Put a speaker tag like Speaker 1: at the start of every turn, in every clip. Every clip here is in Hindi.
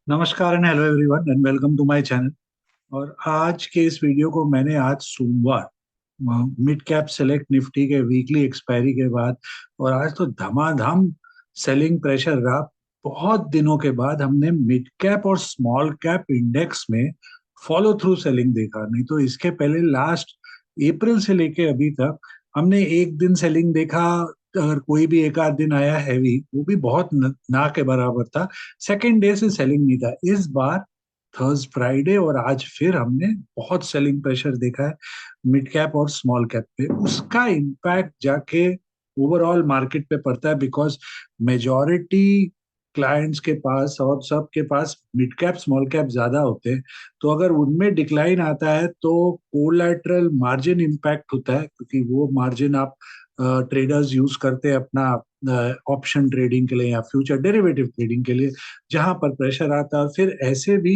Speaker 1: नमस्कार and hello everyone and welcome to my channel. और आज के इस वीडियो को मैंने आज सोमवार मिड कैप सेलेक्ट निफ्टी के वीकली एक्सपायरी के बाद और आज तो धमाधम सेलिंग प्रेशर रहा। बहुत दिनों के बाद हमने मिड कैप और स्मॉल कैप इंडेक्स में फॉलो थ्रू सेलिंग देखा। नहीं तो इसके पहले लास्ट अप्रैल से लेके अभी तक हमने एक दिन सेलिंग देखा। अगर कोई भी एक आध दिन आया हैवी, वो भी बहुत ना के बराबर था। सेकेंड डे से सेलिंग नहीं था। इस बार थर्स फ्राइडे और आज फिर हमने बहुत सेलिंग प्रेशर देखा है मिड कैप और स्मॉल कैप पे। उसका इम्पैक्ट जाके ओवरऑल मार्केट पे पड़ता है, बिकॉज मेजॉरिटी क्लाइंट्स के पास और सबके पास मिड कैप स्मॉल कैप ज्यादा होते हैं। तो अगर उनमें डिक्लाइन आता है तो कोलैटरल मार्जिन इम्पैक्ट होता है, क्योंकि वो मार्जिन आप ट्रेडर्स यूज करते हैं अपना ऑप्शन ट्रेडिंग के लिए या फ्यूचर डेरिवेटिव ट्रेडिंग के लिए, जहां पर प्रेशर आता है। फिर ऐसे भी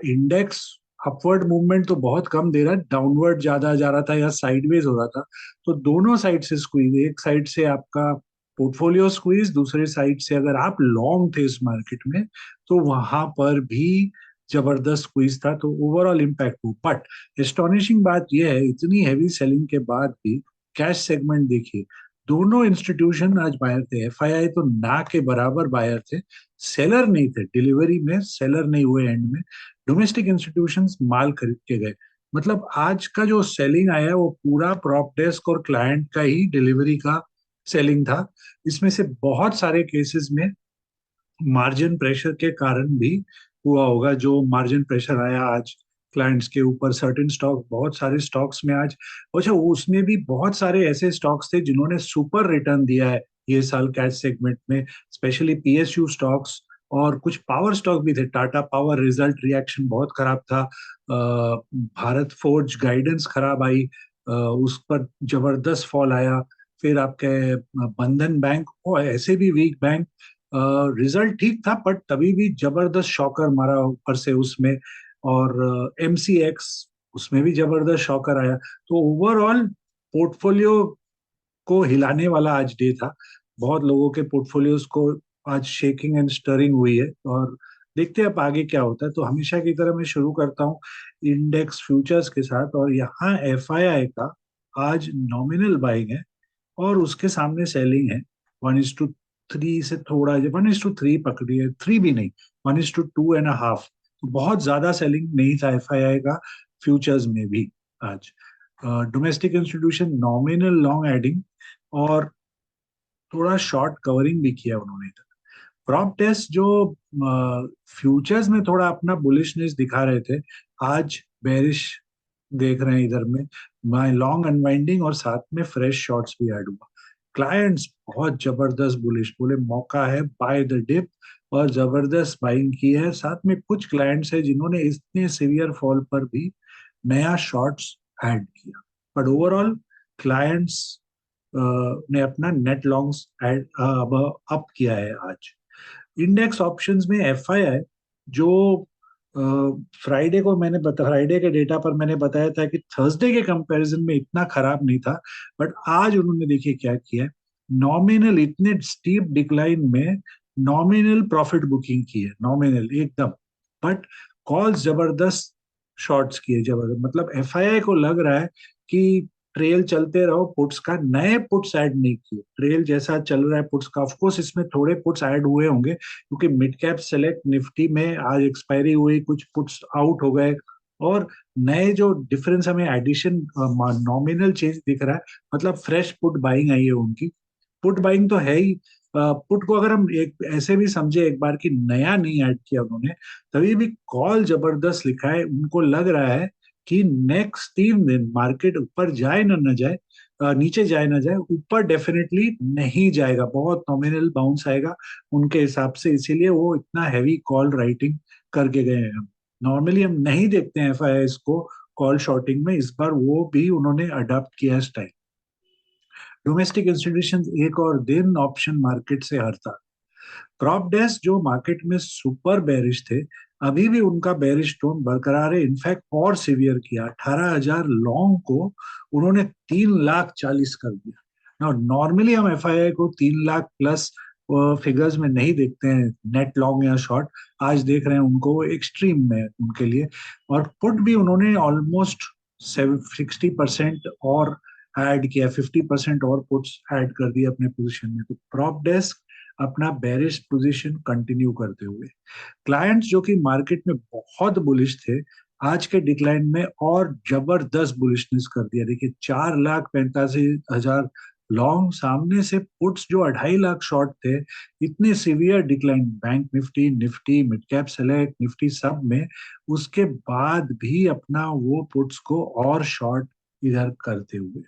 Speaker 1: इंडेक्स अपवर्ड मूवमेंट तो बहुत कम दे रहा है, डाउनवर्ड ज्यादा जा रहा था या साइडवेज हो रहा था। तो दोनों साइड से स्क्वीज, एक साइड से आपका पोर्टफोलियो स्क्वीज, दूसरे साइड से अगर आप लॉन्ग थे इस मार्केट में तो वहां पर भी जबरदस्त स्क्वीज था। तो ओवरऑल इम्पैक्ट हो। बट एस्टॉनिशिंग बात यह है, इतनी हैवी सेलिंग के बाद भी कैश सेगमेंट देखिए, दोनों इंस्टीट्यूशन आज बायर थे। एफआईआई तो ना के बराबर बायर थे, सेलर नहीं थे। डिलीवरी में सेलर नहीं हुए एंड में। डोमेस्टिक इंस्टीट्यूशंस माल खरीद के गए। मतलब आज का जो सेलिंग आया है वो पूरा प्रॉप डेस्क और क्लाइंट का ही डिलीवरी का सेलिंग था। इसमें से बहुत सारे केसेस में मार्जिन प्रेशर के कारण भी हुआ होगा। जो मार्जिन प्रेशर आया आज क्लाइंट्स के ऊपर, सर्टेन स्टॉक, बहुत सारे स्टॉक्स में आज। अच्छा, उसमें भी बहुत सारे ऐसे स्टॉक्स थे जिन्होंने सुपर रिटर्न दिया है ये साल कैश सेगमेंट में, स्पेशली पीएसयू स्टॉक्स। और कुछ पावर स्टॉक भी थे। टाटा पावर रिजल्ट रिएक्शन बहुत खराब था। भारत फोर्ज गाइडेंस खराब आई, उस पर जबरदस्त फॉल आया। फिर आपके बंधन बैंक और ऐसे भी वीक बैंक, रिजल्ट ठीक था बट तभी भी जबरदस्त शॉकर मारा ऊपर से उसमें। और एमसीएक्स, उसमें भी जबरदस्त शॉकर आया। तो ओवरऑल पोर्टफोलियो को हिलाने वाला आज डे था। बहुत लोगों के पोर्टफोलियोज को आज शेकिंग एंड स्टरिंग हुई है। और देखते हैं अब आगे क्या होता है। तो हमेशा की तरह मैं शुरू करता हूँ इंडेक्स फ्यूचर्स के साथ। और यहाँ एफआईआई का आज नॉमिनल बाइंग है और उसके सामने सेलिंग है। 1:3 से थोड़ा, 1:3 पकड़िए, थ्री भी नहीं, 1:2.5। तो बहुत ज्यादा सेलिंग नहीं था एफआईआई का फ्यूचर्स में भी आज। Domestic institution nominal long adding और थोड़ा शॉर्ट कवरिंग भी किया उन्होंने। प्रॉप टेस्ट जो फ्यूचर्स में थोड़ा अपना बुलिशनेस दिखा रहे थे, आज बेरिश देख रहे हैं इधर में। माय लॉन्ग अनवाइंडिंग और साथ में फ्रेश शॉट्स भी ऐड हुआ। क्लाइंट्स बहुत जबरदस्त बुलिश, बोले मौका है बाय द डिप, और जबरदस्त बाइंग की है। साथ में कुछ क्लाइंट्स है जिन्होंने इतने सीवियर फॉल पर भी नया शॉर्ट्स ऐड किया। बट ओवरऑल क्लाइंट्स ने अपना नेट लॉन्ग्स अब अप किया है आज। इंडेक्स ऑप्शंस में एफआईआई जो फ्राइडे के डेटा पर मैंने बताया था कि थर्सडे के कंपैरिजन में इतना खराब नहीं था। बट आज उन्होंने देखिए क्या किया है। नॉमिनल इतने स्टीप डिक्लाइन में नॉमिनल प्रॉफिट बुकिंग की है, नॉमिनल एकदम। बट कॉल्स जबरदस्त शॉर्ट्स किए, जबरदस्त। मतलब एफआईआई को लग रहा है कि ट्रेल चलते रहो पुट्स का, नए पुट्स ऐड नहीं किए। ट्रेल जैसा चल रहा है पुट्स का, ऑफकोर्स इसमें थोड़े पुट्स ऐड हुए होंगे क्योंकि मिड कैप सेलेक्ट निफ्टी में आज एक्सपायरी हुई, कुछ पुट्स आउट हो गए। और नए जो डिफरेंस हमें एडिशन, नॉमिनल चेंज दिख रहा है, मतलब फ्रेश पुट बाइंग आई है उनकी। पुट बाइंग तो है ही। पुट को अगर हम एक ऐसे भी समझे एक बार कि नया नहीं ऐड किया उन्होंने, तभी भी कॉल जबरदस्त लिखा है। उनको लग रहा है कि नेक्स्ट 3 दिन मार्केट ऊपर जाए ना न जाए, नीचे जाए ना जाए, ऊपर डेफिनेटली नहीं जाएगा, बहुत नॉमिनल बाउंस आएगा उनके हिसाब से। इसीलिए वो इतना हैवी कॉल राइटिंग करके गए हैं। नॉर्मली हम नहीं देखते हैं एफआईआई को कॉल शॉर्टिंग में, इस बार वो भी उन्होंने अडॉप्ट किया स्टाइल। डोमेस्टिक इंस्टीट्यूशन एक और दिन ऑप्शन मार्केट से हरता। प्रॉप डेस्क जो मार्केट में सुपर बेरिश थे, अभी भी उनका बेरिश टोन बरकरार है। इनफैक्ट और सीवियर किया, 18,000 लॉन्ग को उन्होंने 3,40,000 कर दिया। नॉर्मली हम एफआईआई को 3 लाख प्लस फिगर्स में नहीं देखते हैं नेट लॉन्ग या शॉर्ट, आज देख रहे हैं उनको एक्सट्रीम में उनके लिए। और पुट भी उन्होंने ऑलमोस्ट 60% और ऐड किया, 50% और पुट्स ऐड कर दिए अपने पोजीशन में। तो प्रॉप डेस्क अपना बेरिश पोजीशन कंटिन्यू करते हुए, क्लाइंट्स जो कि मार्केट में बहुत बुलिश थे, आज के डिक्लाइन में और जबरदस्त बुलिशनेस कर दिया। देखिए 4,85,000 लॉन्ग सामने से पुट्स जो 2.5 लाख शॉर्ट थे। इतने severe decline bank Nifty, Nifty mid cap select, Nifty सब में, उसके बाद भी अपना वो पुट्स को और शॉर्ट इधर करते हुए।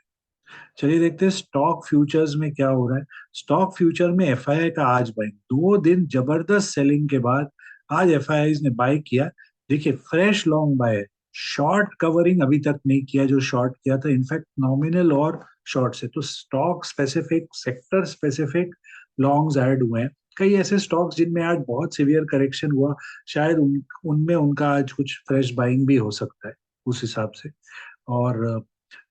Speaker 1: चलिए देखते हैं स्टॉक फ्यूचर्स में क्या हो रहा है। स्टॉक फ्यूचर में एफआईआई का आज बाइंग, 2 दिन जबरदस्त सेलिंग के बाद आज एफआईआई ने बाय किया। देखिए फ्रेश लॉन्ग बाय है, शॉर्ट कवरिंग अभी तक नहीं किया जो शॉर्ट किया था, इनफैक्ट नॉमिनल और शॉर्ट से। तो stock specific, sector specific longs add हुए हैं। कई ऐसे स्टॉक्स जिनमें आज बहुत सीवियर करेक्शन हुआ, शायद उनमें उनका आज कुछ फ्रेश बाइंग भी हो सकता है उस हिसाब से। और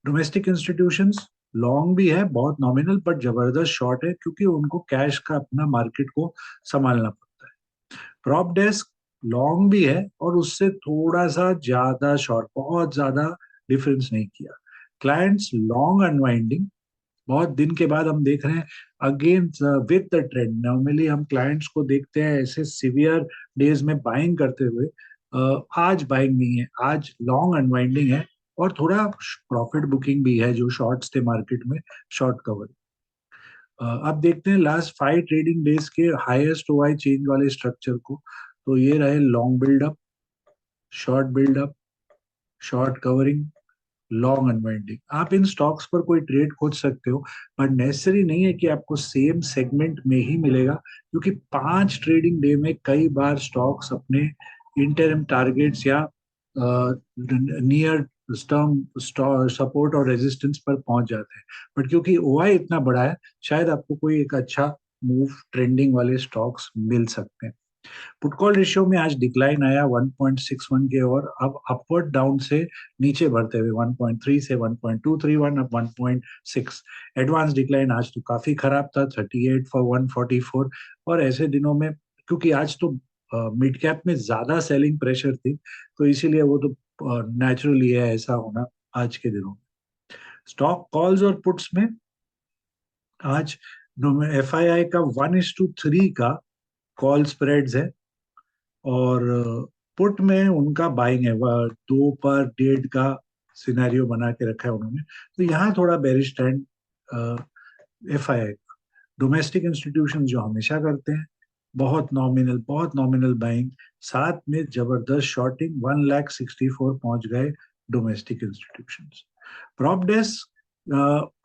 Speaker 1: डोमेस्टिक इंस्टीट्यूशंस लॉन्ग भी है, बहुत नॉमिनल, बट जबरदस्त शॉर्ट है क्योंकि उनको कैश का अपना मार्केट को संभालना पड़ता है। प्रॉप डेस्क लॉन्ग भी है और उससे थोड़ा सा ज्यादा शॉर्ट, बहुत ज्यादा डिफरेंस नहीं किया। क्लाइंट्स लॉन्ग अनवाइंडिंग, बहुत दिन के बाद हम देख रहे हैं again with the trend. Normally हम क्लाइंट्स को देखते हैं ऐसे सिवियर डेज में बाइंग करते हुए, आज बाइंग नहीं है, आज लॉन्ग अनवाइंडिंग है और थोड़ा प्रॉफिट बुकिंग भी है जो शॉर्ट्स थे मार्केट में, शॉर्ट कवर। अब देखते हैं लास्ट 5 ट्रेडिंग डेज के हाईएस्ट ओआई चेंज वाले स्ट्रक्चर को। तो ये रहे long buildup, short buildup, short covering, long unwinding. आप इन स्टॉक्स पर कोई ट्रेड खोज सकते हो, बट नेसेसरी नहीं है कि आपको सेम सेगमेंट में ही मिलेगा, क्योंकि 5 ट्रेडिंग डे में कई बार स्टॉक्स अपने इंटरम टारगेट्स या नियर टर्म सपोर्ट और रेजिस्टेंस पर पहुंच जाते हैं। बट क्योंकि ओआई इतना बड़ा है, शायद आपको कोई एक अच्छा मूव ट्रेंडिंग वाले स्टॉक्स मिल सकते हैं। पुट कॉल रेशियो में आज डिक्लाइन आया 1.61 के, और अब अपवर्ड डाउन से नीचे बढ़ते हुए 1.3 से 1.231, अब 1.6। एडवांस डिक्लाइन आज तो काफी खराब था, 38 फॉर 144। और ऐसे दिनों में, क्योंकि आज तो मिड कैप में ज्यादा सेलिंग प्रेशर थी, तो इसीलिए वो तो नेचुरली है ऐसा होना आज के दिनों में। स्टॉक कॉल्स और पुट्स में आज एफआईआई का 1:3 का कॉल स्प्रेड्स है, और पुट में उनका बाइंग है, वह 2/1.5 का सिनेरियो बना के रखा है उन्होंने। तो यहाँ थोड़ा bearish stand FII. Domestic institution जो हमेशा करते हैं, बहुत नॉमिनल बाइंग, साथ में जबरदस्त शॉर्टिंग, 1,64,000 पहुंच गए डोमेस्टिक इंस्टीट्यूशन। प्रॉप डेस्क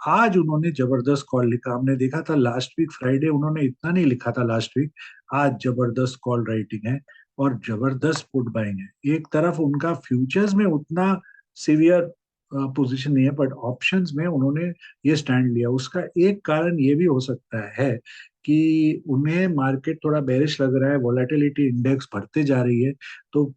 Speaker 1: आज उन्होंने जबरदस्त कॉल लिखा, हमने देखा था लास्ट वीक फ्राइडे उन्होंने इतना नहीं लिखा था लास्ट वीक। आज जबरदस्त कॉल राइटिंग है और जबरदस्त पुट बाइंग है। एक तरफ उनका फ्यूचर्स में उतना सीवियर पोजीशन नहीं है, बट ऑप्शंस में उन्होंने ये स्टैंड लिया। उसका एक कारण ये भी हो सकता है कि उन्हें मार्केट थोड़ा बेरिश लग रहा है, वोलेटिलिटी इंडेक्स बढ़ते जा रही है, तो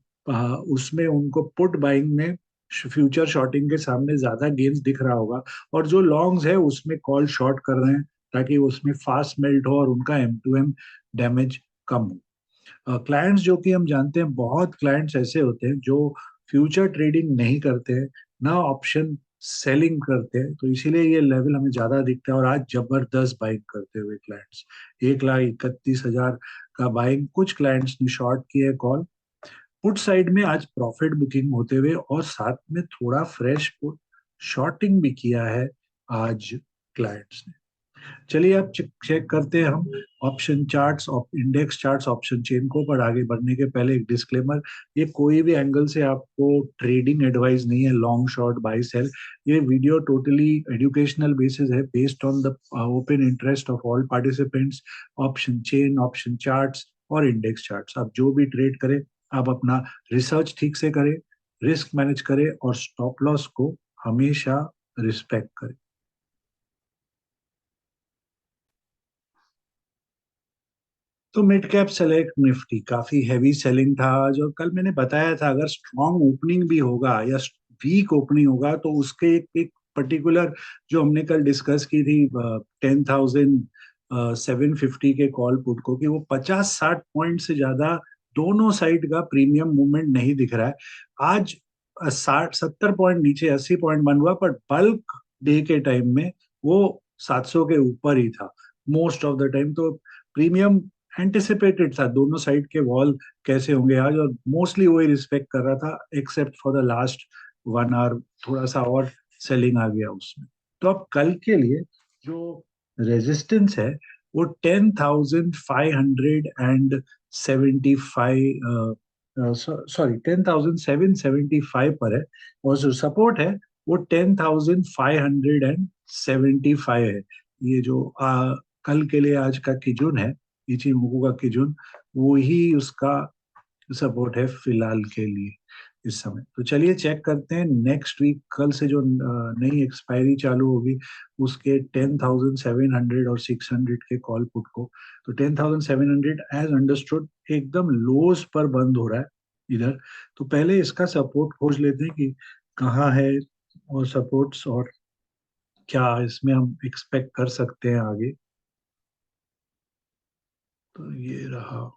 Speaker 1: उसमें उनको पुट बाइंग में फ्यूचर शॉर्टिंग के सामने ज्यादा गेन्स दिख रहा होगा, और जो लॉन्ग्स है उसमें कॉल शॉर्ट कर रहे हैं ताकि उसमें फास्ट मेल्ट हो और उनका एम टू एम डैमेज कम हो। क्लाइंट्स जो कि हम जानते हैं, बहुत क्लाइंट्स ऐसे होते हैं जो फ्यूचर ट्रेडिंग नहीं करते हैं, ना ऑप्शन सेलिंग करते हैं, तो इसीलिए ये लेवल हमें ज्यादा दिखता है। और आज जबरदस्त बाइंग करते हुए क्लाइंट्स, 1,31,000 का बाइंग, कुछ क्लाइंट्स ने शॉर्ट किए कॉल। पुट साइड में आज प्रॉफिट बुकिंग होते हुए और साथ में थोड़ा फ्रेश पुट शॉर्टिंग भी किया है आज क्लाइंट्स ने। चलिए अब चेक करते हैं हम option charts, index charts, option chain को। पर आगे बढ़ने के पहले एक डिस्क्लेमर, ये कोई भी एंगल से आपको ट्रेडिंग एडवाइस नहीं है, लॉन्ग शॉर्ट बाय सेल। ये वीडियो टोटली एजुकेशनल बेसिस है, based on the open interest of all participants. Option chain, option charts और इंडेक्स चार्ट्स, आप जो भी ट्रेड करें, आप अपना रिसर्च ठीक से करें, रिस्क मैनेज करें और स्टॉप लॉस को हमेशा रिस्पेक्ट करें। तो मिड कैप सेलेक्ट निफ्टी काफी हैवी सेलिंग था जो कल मैंने बताया था, अगर स्ट्रॉन्ग ओपनिंग भी होगा या वीक ओपनिंग होगा तो उसके एक पर्टिकुलर, जो हमने कल डिस्कस की थी, 10,000 750 के कॉल पुट को कि वो 50-60 पॉइंट से ज्यादा दोनों साइड का प्रीमियम मूवमेंट नहीं दिख रहा है। आज 60-70 पॉइंट नीचे 80 पॉइंट बन हुआ, पर बल्क डे के टाइम में वो 700 के ऊपर ही था मोस्ट ऑफ द टाइम। तो प्रीमियम एंटिसिपेटेड था, दोनों साइड के वॉल कैसे होंगे आज, और मोस्टली वही रिस्पेक्ट कर रहा था except for the last 1 hour, थोड़ा सा और सेलिंग आ गया उसमें। तो अब कल के लिए जो रेजिस्टेंस है वो 10,575, सॉरी 10,775 पर है, और जो सपोर्ट है वो 10,575 है। ये जो कल के लिए आज का किजुन है, इचिमोकू का किजुन, वो ही उसका सपोर्ट है फिलहाल के लिए इस समय। तो चलिए चेक करते हैं नेक्स्ट वीक, कल से जो नई एक्सपायरी चालू होगी उसके 10,700 और 600 के कॉल पुट को। तो 10,700 एज अंडरस्टूड एकदम लोज पर बंद हो रहा है इधर। तो पहले इसका सपोर्ट खोज लेते हैं कि कहाँ है, और सपोर्ट्स, और क्या इसमें हम एक्सपेक्ट कर सकते हैं आगे। तो ये रहा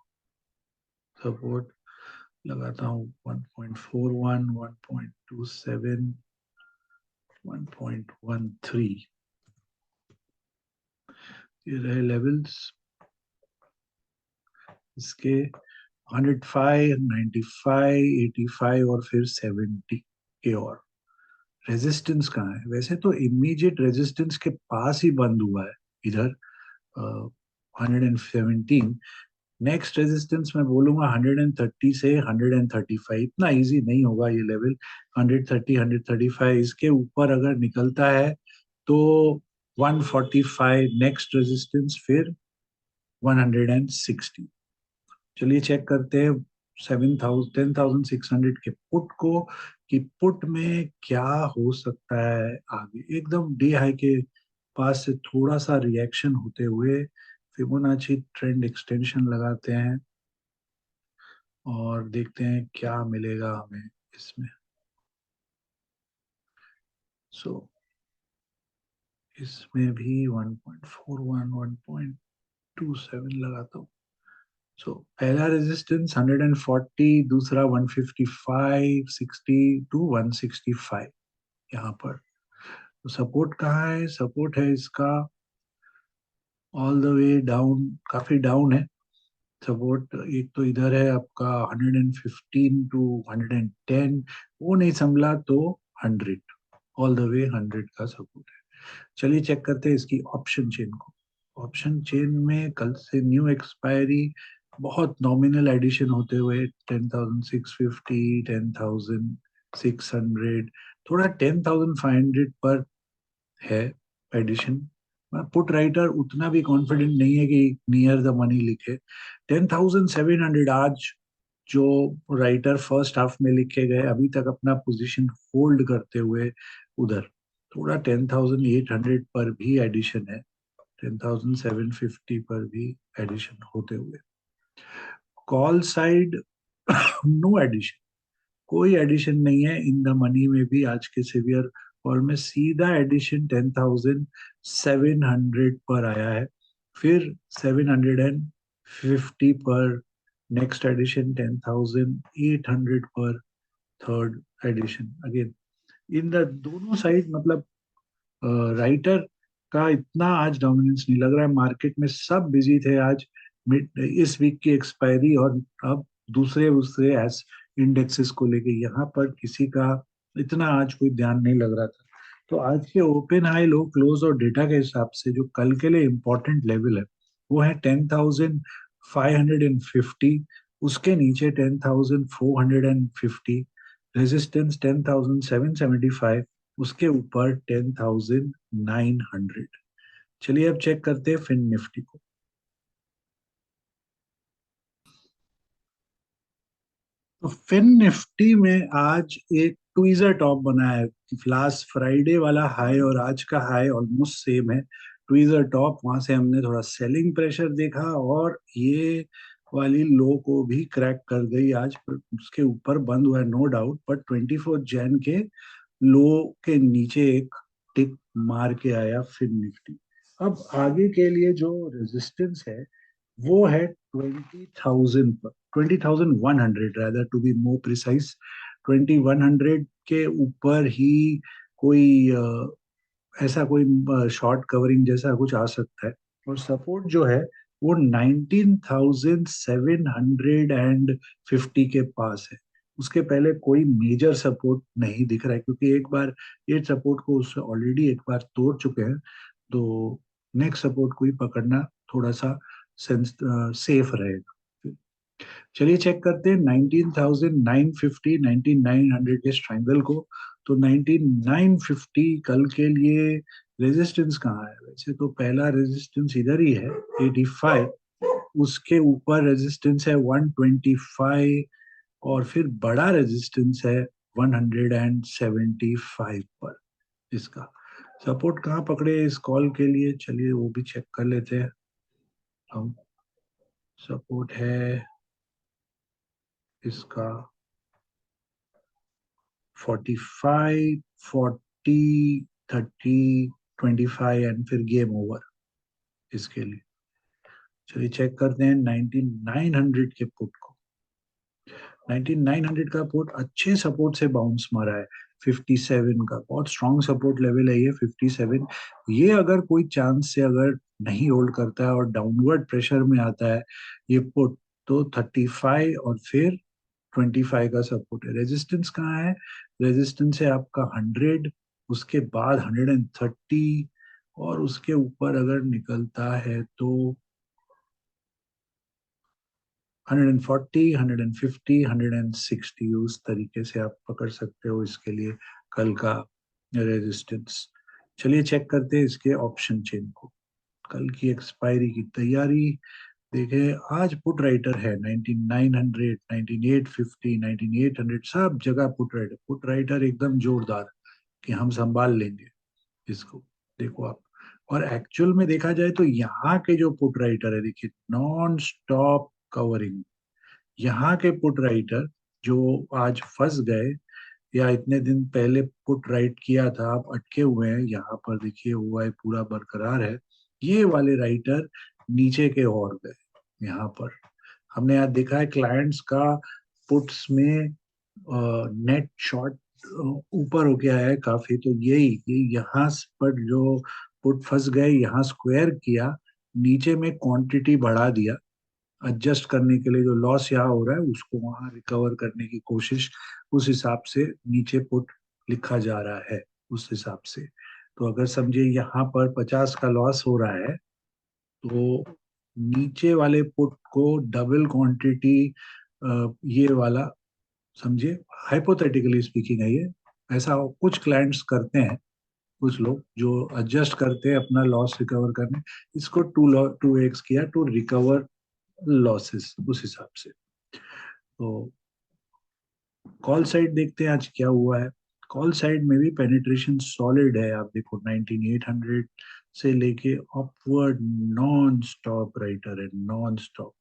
Speaker 1: सपोर्ट, लगाता हूँ 1.41, 1.27, 1.13, ये रहे लेवल्स इसके। 105, 95, 85 और फिर 70 के। और रेजिस्टेंस कहाँ है? वैसे तो इमीडिएट रेजिस्टेंस के पास ही बंद हुआ है इधर, 117। नेक्स्ट रेजिस्टेंस मैं बोलूंगा 130 से 135। इतना इजी नहीं होगा ये लेवल, 130, 135। इसके ऊपर अगर निकलता है तो 145 नेक्स्ट रेजिस्टेंस, फिर 160। चलिए चेक करते हैं 10,600 के पुट को, कि पुट में क्या हो सकता है आगे। एकदम डे हाई के पास से थोड़ा सा रिएक्शन होते हुए फिबोनाची ट्रेंड एक्सटेंशन लगाते हैं और देखते हैं क्या मिलेगा हमें इसमें। सो इसमें भी 1.41, 1.27 लगाता हूँ। सो पहला रेजिस्टेंस 140, दूसरा 155, 60 टू 165 यहाँ पर। तो सपोर्ट कहाँ है? सपोर्ट है इसका ऑल द वे डाउन, काफी डाउन है सपोर्ट। एक तो इधर है आपका 115 टू 110, वो नहीं संभला तो 100, ऑल द वे 100 का सपोर्ट है। चलिए चेक करते हैं इसकी ऑप्शन चेन को। ऑप्शन चेन में कल से न्यू एक्सपायरी, बहुत नॉमिनल एडिशन होते हुए 10,650, 10,600, थोड़ा 10,500 पर है एडिशन। पुट राइटर उतना भी कॉन्फिडेंट नहीं है कि नियर द मनी लिखे। 10,700 आज जो राइटर फर्स्ट हाफ में लिखे गए, अभी तक अपना पोजीशन होल्ड करते हुए उधर थोड़ा 10,800 पर भी एडिशन है, 10,750 पर भी एडिशन होते हुए। कॉल साइड नो एडिशन, कोई एडिशन नहीं है इन द मनी में भी आज के सिवियर कॉल में। सीधा एडिशन 10,700 पर आया है, फिर 750 पर नेक्स्ट एडिशन, 10,800 पर third edition again. In the दोनों साइड मतलब राइटर का इतना आज डोमिनेंस नहीं लग रहा है मार्केट में। सब बिजी थे आज मिड इस वीक की एक्सपायरी, और अब दूसरे दूसरे एस इंडेक्सेस को लेके यहाँ पर किसी का इतना आज कोई ध्यान नहीं लग रहा था। तो आज के ओपन हाई लो क्लोज और डेटा के हिसाब से जो कल के लिए इम्पोर्टेंट लेवल है वो है 10,550, उसके नीचे 10,450, रेजिस्टेंस 10,775, उसके ऊपर 10,900। चलिए अब चेक करते हैं फिन निफ्टी को। तो फिन निफ्टी में आज एक ट्वीजर टॉप बना है। लास्ट फ्राइडे वाला हाई और आज का हाई ऑलमोस्ट सेम है। ट्वीजर टॉप, वहां से हमने थोड़ा सेलिंग प्रेशर देखा और ये वाली लो को भी क्रैक कर गई आज, पर उसके ऊपर बंद हुआ है नो डाउट। बट 24 जैन के लो के नीचे एक टिक मार के आया फिन निफ्टी। अब आगे के लिए जो रेजिस्टेंस है वो है 20,000 पर, 20,100 rather to be more precise। 2,100 के ऊपर ही कोई ऐसा कोई शॉर्ट कवरिंग जैसा कुछ आ सकता है। और सपोर्ट जो है वो 19,750 के पास है। उसके पहले कोई मेजर सपोर्ट नहीं दिख रहा है, क्योंकि एक बार ये सपोर्ट को उससे ऑलरेडी एक बार तोड़ चुके हैं। तो नेक्स्ट सपोर्ट को ही पकड़ना थोड़ा सा सेफ रहेगा। चलिए चेक करते हैं 19,950 19,900 के ट्रायंगल को। तो 19,950 कल के लिए रेजिस्टेंस कहाँ है? वैसे तो पहला रेजिस्टेंस इधर ही है 85। उसके ऊपर रेजिस्टेंस है 125। और फिर बड़ा रेजिस्टेंस है 175 पर। इसका सपोर्ट कहाँ पकड़े इस कॉल के लिए, चलिए वो भी चेक कर लेते हैं हम। सपोर्ट है इसका 45, 40, 30, 25 एंड फिर गेम ओवर इसके लिए। चलिए चेक करते हैं 19,900 के पुट को। 19,900 का पुट अच्छे सपोर्ट से बाउंस मारा है। 57 का बहुत स्ट्रॉन्ग सपोर्ट लेवल है ये 57। ये अगर कोई चांस से अगर नहीं होल्ड करता है और डाउनवर्ड प्रेशर में आता है ये पुट, तो 35 और फिर 25 का सपोर्ट है। रेजिस्टेंस कहाँ है? रेजिस्टेंस है आपका 100, उसके बाद 130, और उसके ऊपर अगर निकलता है तो 140, 150, 160। उस तरीके से आप पकड़ सकते हो इसके लिए कल का रेजिस्टेंस। चलिए चेक करते हैं इसके ऑप्शन चेन को। कल की एक्सपायरी की तैयारी देखिए। आज पुट राइटर है 19,900, 19,850, 19,800, सब जगह पुट राइटर। पुट राइटर एकदम जोरदार कि हम संभाल लेंगे इसको। देखो आप, और एक्चुअल में देखा जाए तो यहाँ के जो पुट राइटर है देखिए, नॉन स्टॉप कवरिंग। यहाँ के पुट राइटर जो आज फंस गए या इतने दिन पहले पुट राइट किया था, आप अटके हुए हैं यहाँ पर, देखिए हुआ है पूरा बरकरार है। ये वाले राइटर नीचे के और गए यहाँ पर। हमने आज देखा है क्लाइंट्स का पुट्स में नेट शॉर्ट ऊपर हो गया है काफी। तो यही ये यहाँ पर जो पुट फंस गए, यहाँ स्क्वायर किया, नीचे में क्वांटिटी बढ़ा दिया एडजस्ट करने के लिए। जो लॉस यहाँ हो रहा है उसको वहां रिकवर करने की कोशिश, उस हिसाब से नीचे पुट लिखा जा रहा है उस हिसाब से। तो अगर समझिए यहाँ पर 50 का लॉस हो रहा है, तो नीचे वाले पुट को डबल क्वांटिटी ये वाला, समझिए हाइपोथेटिकली स्पीकिंग है ये, ऐसा कुछ क्लाइंट्स करते हैं, कुछ लोग जो एडजस्ट करते हैं अपना लॉस रिकवर करने। इसको 2x किया टू रिकवर लॉसेस उस हिसाब से। तो कॉल साइड देखते हैं आज क्या हुआ है। कॉल साइड में भी पेनिट्रेशन सॉलिड है। आप देखो 19,800 से लेके अपवर्ड नॉन स्टॉप राइटर है, नॉन स्टॉप।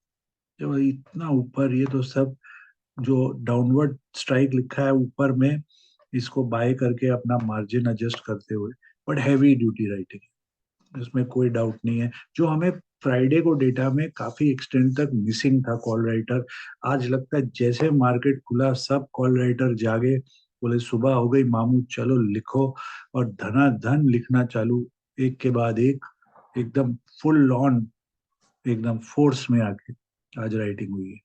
Speaker 1: जब इतना ऊपर, ये तो सब जो डाउनवर्ड स्ट्राइक लिखा है ऊपर में, इसको बाय करके अपना मार्जिन एडजस्ट करते हुए। बट हैवी ड्यूटी राइटिंग, इसमें कोई डाउट नहीं है। जो हमें फ्राइडे को डेटा में काफी एक्सटेंड तक मिसिंग था कॉल राइटर, आज लगता है जैसे मार्केट खुला सब कॉल राइटर जागे, बोले सुबह हो गई मामू, चलो लिखो। और धनाधन लिखना चालू, एक के बाद एक, एकदम फुल ऑन, एकदम फोर्स में आके आज राइटिंग हुई है।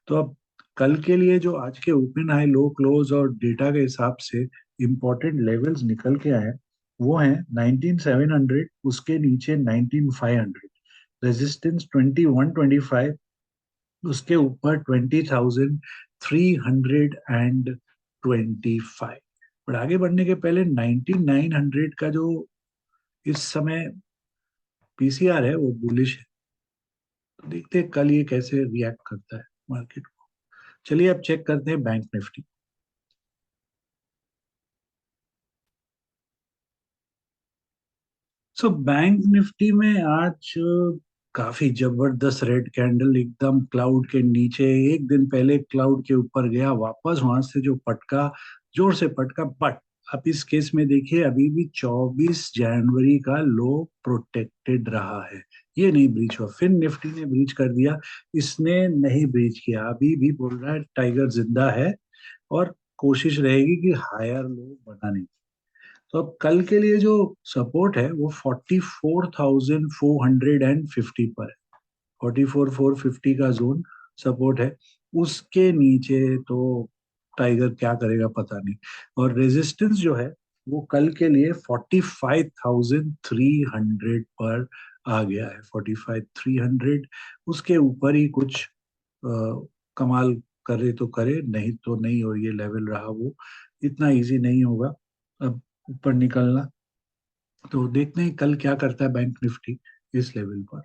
Speaker 1: तो अब कल के लिए जो आज के ओपन हाई लो क्लोज और डेटा के हिसाब से इंपॉर्टेंट लेवल्स निकल के आए, वो हैं 19,700, उसके नीचे 19,500, रेजिस्टेंस 2125, उसके ऊपर 20,325। पर आगे बढ़ने के पहले 19,900 का जो इस समय पीसीआर है वो बुलिश है। तो देखते हैं कल ये कैसे रिएक्ट करता है मार्केट को। चलिए अब चेक करते हैं bank Nifty. So bank Nifty में आज काफी जबरदस्त रेड कैंडल, एकदम क्लाउड के नीचे। एक दिन पहले क्लाउड के ऊपर गया, वापस वहां से जो पटका, जोर से पटका, बट आप इस केस में देखिए अभी भी 24 जनवरी का लो प्रोटेक्टेड रहा है, ये नहीं ब्रीच हुआ। फिर निफ्टी ने ब्रीच कर दिया, इसने नहीं ब्रीच किया, अभी भी बोल रहा है टाइगर जिंदा है और कोशिश रहेगी कि हायर लो बनाने। तो अब कल के लिए जो सपोर्ट है वो 44,450 पर है। 44,450 का जोन सपोर्ट है, उसके नीचे तो टाइगर क्या करेगा पता नहीं। और रेजिस्टेंस जो है वो कल के लिए 45,300 पर आ गया है। 45,300, उसके ऊपर ही कुछ कमाल करे तो करे, नहीं तो नहीं। और ये लेवल रहा वो, इतना इजी नहीं होगा अब ऊपर निकलना। तो देखते हैं कल क्या करता है बैंक निफ्टी इस लेवल पर।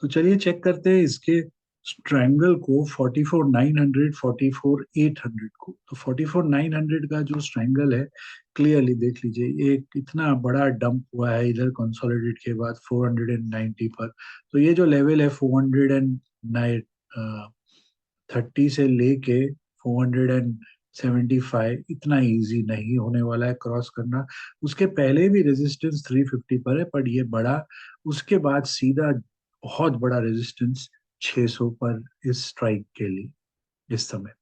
Speaker 1: तो चलिए चेक करते हैं इसके स्ट्रैंगल को, 44,900, 44,800 को। तो 44,900 का जो स्ट्रैंगल है, क्लियरली देख लीजिए, एक इतना बड़ा डंप हुआ है इधर कंसोलिडेट के बाद 490 पर। तो ये जो लेवल है 430 से लेके 475, इतना इजी नहीं होने वाला है क्रॉस करना। उसके पहले भी रेजिस्टेंस 350 पर है, पर ये बड़ा, उसके बाद सीधा बहुत बड़ा रेजिस्टेंस 600 पर इस स्ट्राइक के लिए। इस समय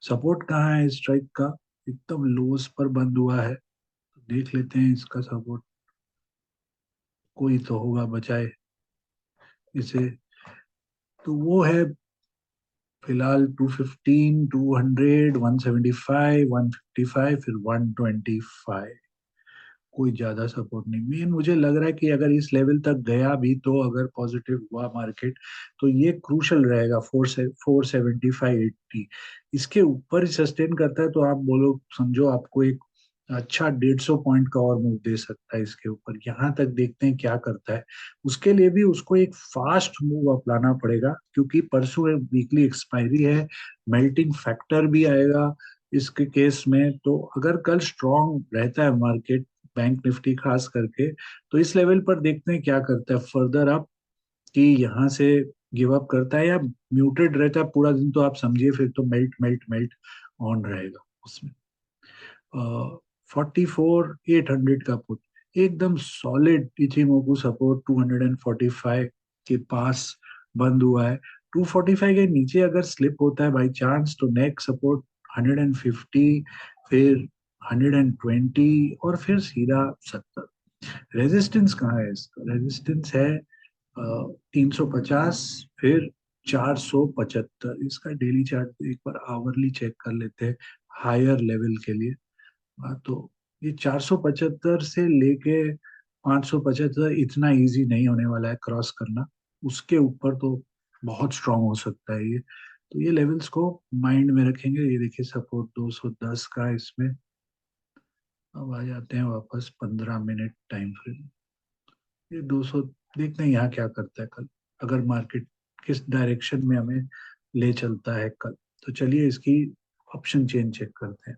Speaker 1: सपोर्ट कहाँ है इस स्ट्राइक का? एकदम लोस पर बंद हुआ है। तो देख लेते हैं इसका सपोर्ट, कोई तो होगा बचाए इसे। तो वो है फिलहाल 215, 200, 175, 155, फिर 125। कोई ज्यादा सपोर्ट नहीं। मेन मुझे लग रहा है कि अगर इस लेवल तक गया भी तो अगर पॉजिटिव हुआ मार्केट, तो ये क्रूशल रहेगा 475, 80। इसके ऊपर सस्टेन करता है तो आप बोलो, समझो आपको एक अच्छा 150 पॉइंट का और मूव दे सकता है इसके ऊपर। यहाँ तक देखते हैं क्या करता है। उसके लिए भी उसको एक फास्ट मूव अपनाना पड़ेगा, क्योंकि परसों एक वीकली एक्सपायरी है, मेल्टिंग फैक्टर भी आएगा इसके केस में। तो अगर कल स्ट्रांग रहता है मार्केट, बैंक निफ्टी खास करके, तो इस लेवल पर देखते हैं क्या करता है फर्दर अप, कि यहाँ से गिव अप करता है या म्यूटेड रहता है पूरा दिन। तो आप समझिए फिर तो मेल्ट मेल्ट मेल्ट ऑन रहेगा उसमें। 44,800 का पुट एकदम सॉलिड इचिमोकू सपोर्ट 245 के पास बंद हुआ है। 245 के नीचे अगर स्लिप होता है बाई चांस, तो नेक्स्ट सपोर्ट 150, फिर 120, और फिर सीधा 70। रेजिस्टेंस कहाँ है इसका? रेजिस्टेंस है 350, फिर 475। इसका डेली चार्ट एक बार आवरली चेक कर लेते हैं हायर लेवल के लिए। हाँ, तो ये 475 से लेके 575 इतना इजी नहीं होने वाला है क्रॉस करना। उसके ऊपर तो बहुत स्ट्रांग हो सकता है ये। तो ये लेवल्स को माइंड में रखेंगे। ये देखिए सपोर्ट 210 का इसमें। अब आ जाते हैं वापस 15 मिनट टाइम फ्रेम। ये 200, देखते हैं यहाँ क्या करता है कल, अगर मार्केट किस डायरेक्शन में हमें ले चलता है कल। तो चलिए इसकी ऑप्शन चेन चेक करते हैं।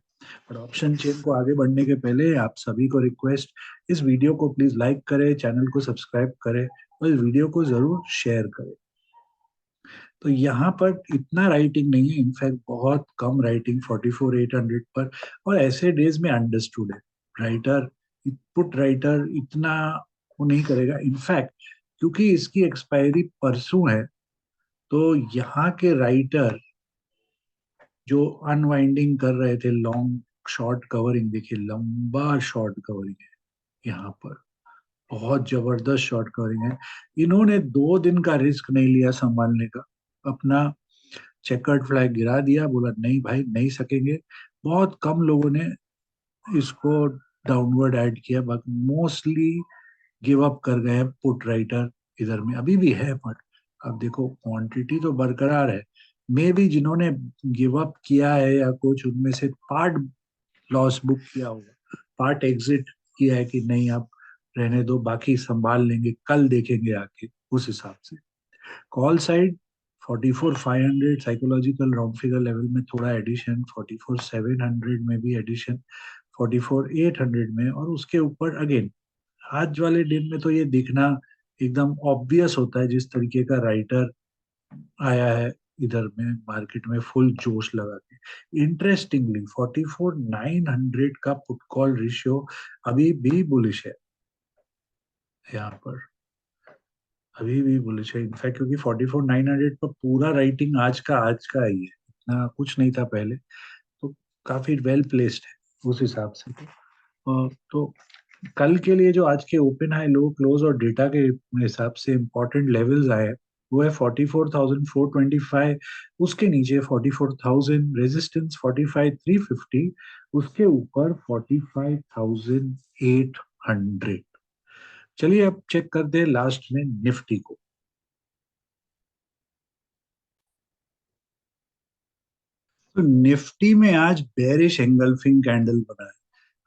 Speaker 1: पर ऑप्शन चेन को आगे बढ़ने के पहले आप सभी को रिक्वेस्ट, इस वीडियो को प्लीज लाइक करें, चैनल को सब्सक्राइब करें और इस वीडियो को जरूर शेयर करें। तो यहाँ पर इतना राइटिंग नहीं है, इनफैक्ट बहुत कम राइटिंग 44,800 पर। और ऐसे डेज में अंडरस्टूड है, राइटर, पुट राइटर इतना वो नहीं करेगा इनफैक्ट, क्योंकि इसकी एक्सपायरी परसों है। तो यहाँ के राइटर जो अनवाइंडिंग कर रहे थे लॉन्ग शॉर्ट कवरिंग, देखिए लंबा शॉर्ट कवरिंग है यहाँ पर, बहुत जबरदस्त शॉर्ट कवरिंग है। इन्होंने 2 दिन का रिस्क नहीं लिया संभालने का, अपना चेकर्ड फ्लैग गिरा दिया, बोला नहीं भाई नहीं सकेंगे। बहुत कम लोगों ने इसको डाउनवर्ड ऐड किया, बाकी मोस्टली गिव अप कर गए पुट राइटर। इधर में अभी भी है, बट अब देखो क्वांटिटी तो बरकरार है। मे भी जिन्होंने गिव अप किया है या कुछ उनमें से पार्ट लॉस बुक किया होगा, पार्ट एग्जिट किया है कि नहीं आप रहने दो, बाकी संभाल लेंगे, कल देखेंगे आके उस हिसाब से। Call side 44,500 psychological round figure level में थोड़ा एडिशन, 44,700 में भी एडिशन, 44,800 में, और उसके ऊपर अगेन आज वाले दिन में तो ये दिखना एकदम ऑब्वियस होता है जिस तरीके का राइटर आया है इधर में मार्केट में फुल जोश लगा के। इंटरेस्टिंगली 44,900 का पुट कॉल रेशियो अभी भी बुलिश है यहाँ पर, अभी भी बुलिश है इनफैक्ट, क्योंकि 44,900 पर पूरा राइटिंग आज का ही है, इतना कुछ नहीं था पहले। तो काफी वेल प्लेस्ड है उस हिसाब से। तो कल के लिए जो आज के ओपन हाई लो क्लोज और डेटा के हिसाब से इंपॉर्टेंट लेवल्स आए हैं, वो है 44,425, उसके नीचे 44,000 रेजिस्टेंस, 45,350, उसके ऊपर 45,800। चलिए अब चेक करते हैं लास्ट में निफ्टी को। तो निफ्टी में आज बेरिश एंगल्फिंग कैंडल बना है।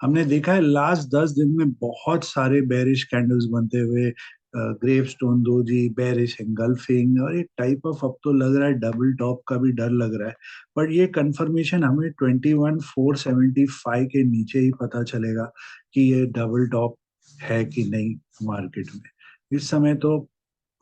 Speaker 1: हमने देखा है लास्ट 10 दिन में बहुत सारे बेरिश कैंडल्स बनते हुए, ग्रेवस्टोन दोजी, बेरिश एंगल्फिंग, और एक टाइप ऑफ, अब तो लग रहा है डबल टॉप का भी डर लग रहा है। बट ये कंफर्मेशन हमें 21,475 के नीचे ही पता चलेगा कि ये डबल टॉप है कि नहीं मार्केट में। इस समय तो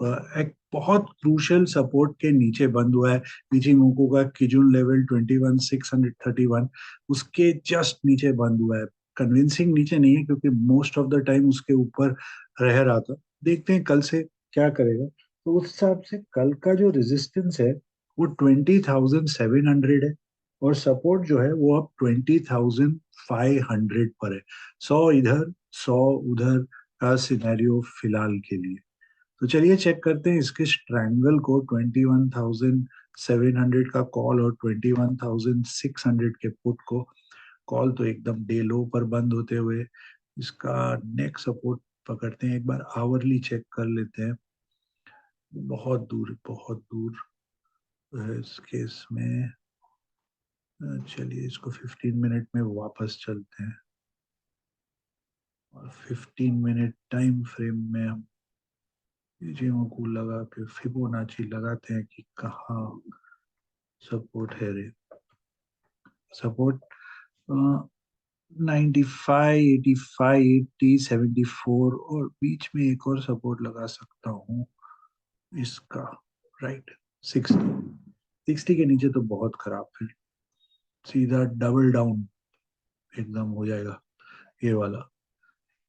Speaker 1: एक बहुत क्रूशियल सपोर्ट के नीचे बंद हुआ है। इचिमोको का किजुन लेवल 21,631, उसके जस्ट नीचे बंद हुआ है। कन्विंसिंग नीचे नहीं है, क्योंकि मोस्ट ऑफ द टाइम उसके ऊपर रह रहा था। देखते हैं कल से क्या करेगा। तो उस हिसाब से कल का जो रेजिस्टेंस है वो 20,700 है, और सपोर्ट जो है वो अब 20,500 पर है। 100 इधर 100 उधर का सिनेरियो फिलहाल के लिए। तो चलिए चेक करते हैं इसके स्ट्रैंगल को, 21,700 का कॉल और 21,600 के पुट को। कॉल तो एकदम डे लो पर बंद होते हुए इसका नेक्स्ट सपोर्ट पकड़ते हैं। एक बार आवरली चेक कर लेते हैं। बहुत दूर, बहुत दूर है इस केस में। चलिए इसको 15 मिनट में वापस चलते हैं, और 15 मिनट टाइम फ्रेम में हम चीजों को लगा के फिबोनाची लगाते हैं कि कहाँ सपोर्ट है रे। सपोर्ट 95, 85, 80, 74, और बीच में एक और सपोर्ट लगा सकता हूँ इसका, राइट, 60 के नीचे तो बहुत खराब है। सीधा डबल डाउन एकदम हो जाएगा ये वाला।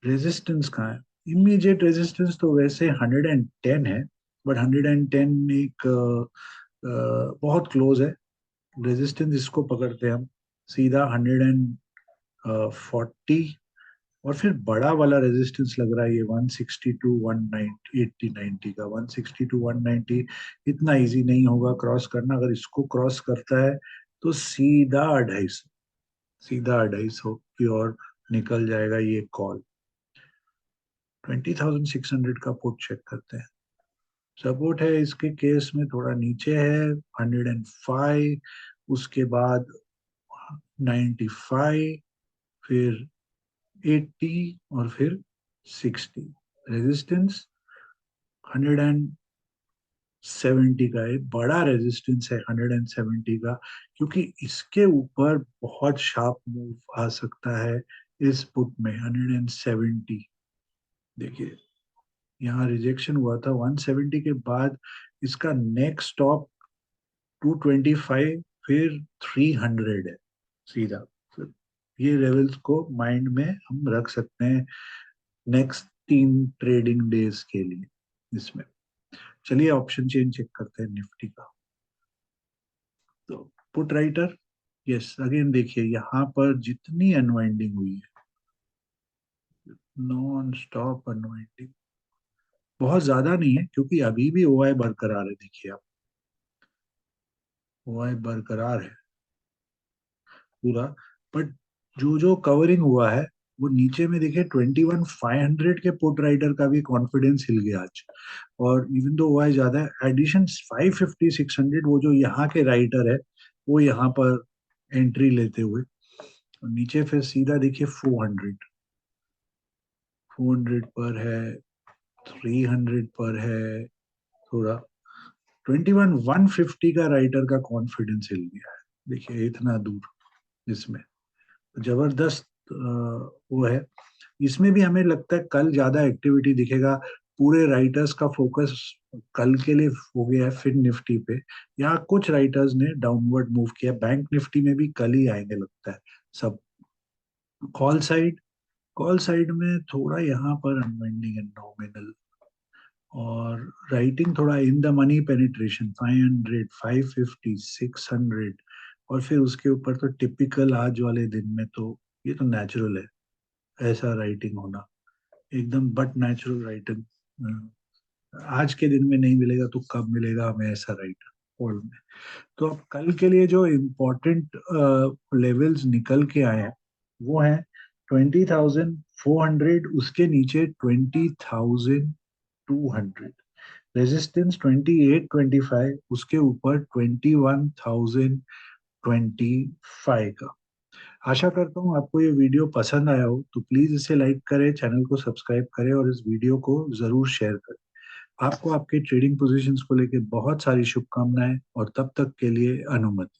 Speaker 1: रेजिस्टेंस कहाँ है? इमीडिएट रेजिस्टेंस तो वैसे 110 है, बट 110 एक बहुत क्लोज है। रेजिस्टेंस इसको पकड़ते हैं हम सीधा 140, और फिर बड़ा वाला रेजिस्टेंस लग रहा है ये 160 टू 190, 80 90 का। 160 टू 190 इतना इजी नहीं होगा क्रॉस करना। अगर इसको क्रॉस करता है तो सीधा 250, सीधा 250 की ओर निकल जाएगा ये कॉल। 20,600 का पुट चेक करते हैं। सपोर्ट है इसके केस में थोड़ा नीचे है 105, उसके बाद 95, फिर 80, और फिर 60। रेजिस्टेंस 170 का है, बड़ा रेजिस्टेंस है 170 का, क्योंकि इसके ऊपर बहुत शार्प मूव आ सकता है इस पुट में। 170 देखिए, यहाँ रिजेक्शन हुआ था 170 के बाद, इसका नेक्स्ट स्टॉप 225, फिर 300 है सीधा। तो ये लेवल्स को माइंड में हम रख सकते हैं नेक्स्ट 3 ट्रेडिंग डेज के लिए इसमें। चलिए ऑप्शन चेन चेक करते हैं निफ्टी का। तो पुट राइटर, यस, अगेन देखिए यहाँ पर जितनी अनवाइंडिंग हुई है, नॉन स्टॉप अनवाइंडिंग, बहुत ज्यादा नहीं है, क्योंकि अभी भी ओआई बरकरार है। देखिए आप, ओआई बरकरार है पूरा। बट जो जो कवरिंग हुआ है वो नीचे में देखिए 21,500 के पुट राइटर का भी कॉन्फिडेंस हिल गया आज। और इवन दो ओआई ज्यादा है, एडिशन 550, 600, वो जो यहाँ के राइटर है वो यहाँ पर एंट्री लेते हुए, और नीचे फिर सीधा देखिए 400, 400 पर है, 300 पर है थोड़ा। 21,150 का राइटर का कॉन्फिडेंस हिल गया है, देखिए इतना दूर इसमें। जबरदस्त वो है। इसमें भी हमें लगता है कल ज्यादा एक्टिविटी दिखेगा। पूरे राइटर्स का फोकस कल के लिए हो गया है फिन निफ्टी पे। यहाँ कुछ राइटर्स ने डाउनवर्ड मूव किया, बैंक निफ्टी में भी कल ही आएंगे लगता है सब। कॉल साइड, कॉल साइड में थोड़ा यहाँ पर अनवाइंडिंग एंड नॉमिनल, और राइटिंग थोड़ा इन द मनी पेनिट्रेशन 500, 550, 600, और फिर उसके ऊपर तो टिपिकल आज वाले दिन में तो ये तो नेचुरल है ऐसा राइटिंग होना, एकदम बट नेचुरल राइटिंग। आज के दिन में नहीं मिलेगा तो कब मिलेगा हमें ऐसा राइटर वर्ल्ड में। तो अब कल के लिए जो इम्पोर्टेंट लेवल्स निकल के आए हैं वो है 20,400, उसके नीचे 20,200, रेजिस्टेंस 2825, उसके ऊपर 21,025 का। आशा करता हूँ आपको ये वीडियो पसंद आया हो, तो प्लीज इसे लाइक करें, चैनल को सब्सक्राइब करें और इस वीडियो को जरूर शेयर करें। आपको आपके ट्रेडिंग पोजीशंस को लेकर बहुत सारी शुभकामनाएं, और तब तक के लिए अनुमति।